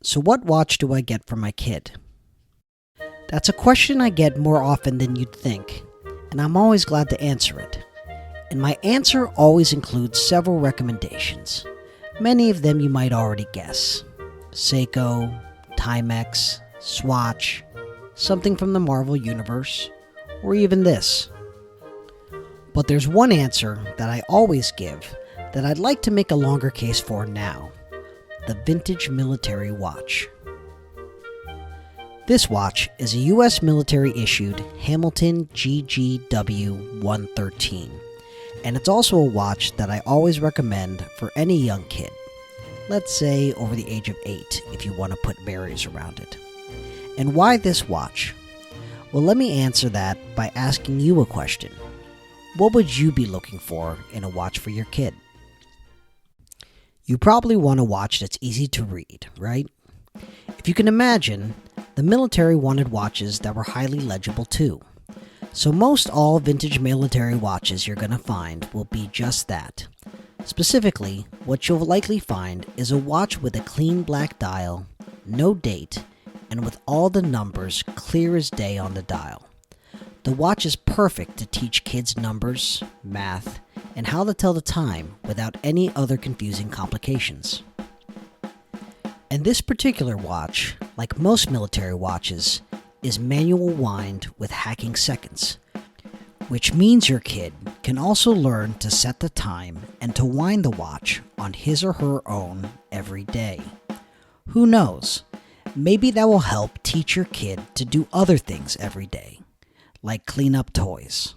So what watch do I get for my kid? That's a question I get more often than you'd think, and I'm always glad to answer it. And my answer always includes several recommendations. Many of them you might already guess. Seiko, Timex, Swatch, something from the Marvel Universe, or even this. But there's one answer that I always give that I'd like to make a longer case for now. The vintage military watch. This watch is a US military-issued Hamilton GGW 113, and it's also a watch that I always recommend for any young kid, let's say over the age of 8 if you want to put barriers around it. And why this watch? Well, let me answer that by asking you a question. What would you be looking for in a watch for your kid? You probably want a watch that's easy to read, right? If you can imagine, the military wanted watches that were highly legible too. So most all vintage military watches you're going to find will be just that. Specifically, what you'll likely find is a watch with a clean black dial, no date, and with all the numbers clear as day on the dial. The watch is perfect to teach kids numbers, math, and how to tell the time without any other confusing complications. And this particular watch, like most military watches, is manual wind with hacking seconds, which means your kid can also learn to set the time and to wind the watch on his or her own every day. Who knows? Maybe that will help teach your kid to do other things every day, like clean up toys.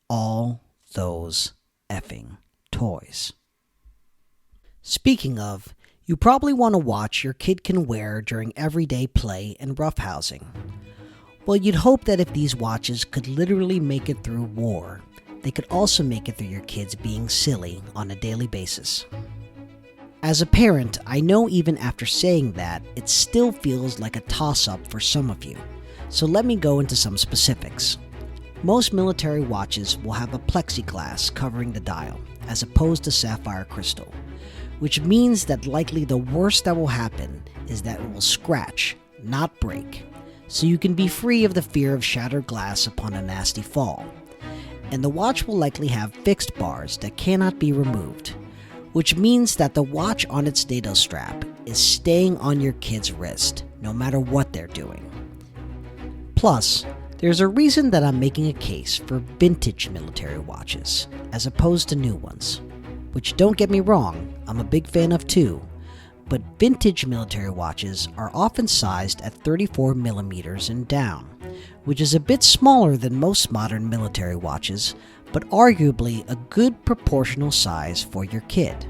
All those effing toys. Speaking of, you probably want a watch your kid can wear during everyday play and roughhousing. Well, you'd hope that if these watches could literally make it through war, they could also make it through your kids being silly on a daily basis. As a parent, I know even after saying that, it still feels like a toss-up for some of you, so let me go into some specifics. Most military watches will have a plexiglass covering the dial, as opposed to sapphire crystal, which means that likely the worst that will happen is that it will scratch, not break, so you can be free of the fear of shattered glass upon a nasty fall. And the watch will likely have fixed bars that cannot be removed, which means that the watch on its dado strap is staying on your kid's wrist, no matter what they're doing. Plus, there's a reason that I'm making a case for vintage military watches, as opposed to new ones. Which, don't get me wrong, I'm a big fan of too, but vintage military watches are often sized at 34mm and down, which is a bit smaller than most modern military watches, but arguably a good proportional size for your kid.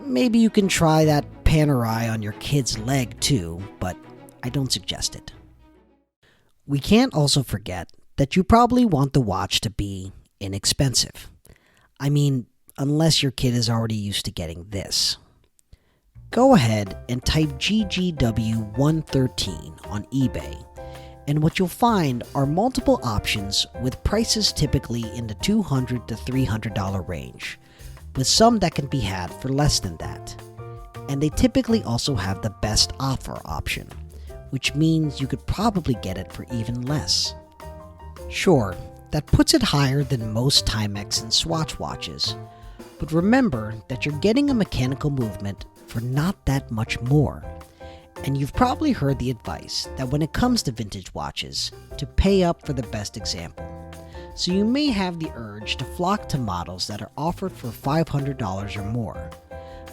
Maybe you can try that Panerai on your kid's leg too, but I don't suggest it. We can't also forget that you probably want the watch to be inexpensive. I mean, unless your kid is already used to getting this. Go ahead and type GGW 113 on eBay, and what you'll find are multiple options with prices typically in the $200 to $300 range, with some that can be had for less than that. And they typically also have the best offer option, which means you could probably get it for even less. Sure, that puts it higher than most Timex and Swatch watches, but remember that you're getting a mechanical movement for not that much more. And you've probably heard the advice that when it comes to vintage watches, to pay up for the best example. So you may have the urge to flock to models that are offered for $500 or more.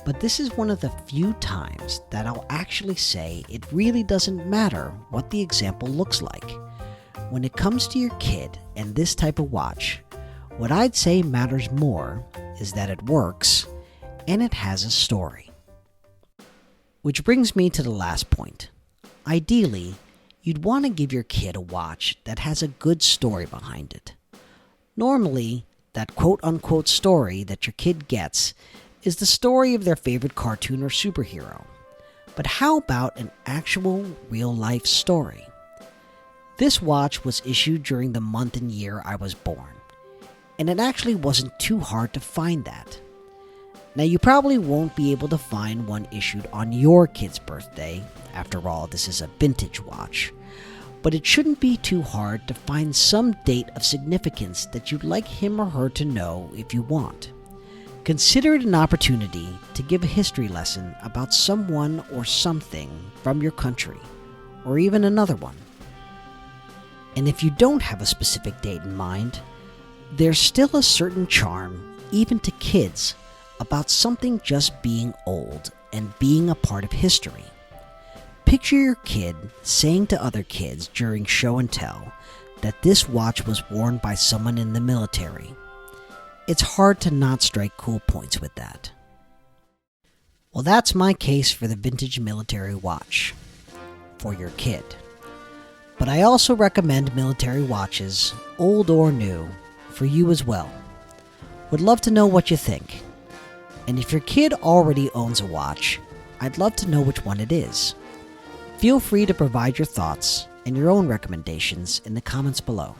But this is one of the few times that I'll actually say it really doesn't matter what the example looks like. When it comes to your kid and this type of watch, what I'd say matters more is that it works and it has a story. Which brings me to the last point. Ideally, you'd want to give your kid a watch that has a good story behind it. Normally, that quote-unquote story that your kid gets is the story of their favorite cartoon or superhero. But how about an actual real-life story? This watch was issued during the month and year I was born, and it actually wasn't too hard to find that. Now, you probably won't be able to find one issued on your kid's birthday. After all, this is a vintage watch. But it shouldn't be too hard to find some date of significance that you'd like him or her to know if you want. Consider it an opportunity to give a history lesson about someone or something from your country, or even another one. And if you don't have a specific date in mind, there's still a certain charm, even to kids, about something just being old and being a part of history. Picture your kid saying to other kids during show and tell that this watch was worn by someone in the military. It's hard to not strike cool points with that. Well, that's my case for the vintage military watch for your kid. But I also recommend military watches, old or new, for you as well. Would love to know what you think. And if your kid already owns a watch, I'd love to know which one it is. Feel free to provide your thoughts and your own recommendations in the comments below.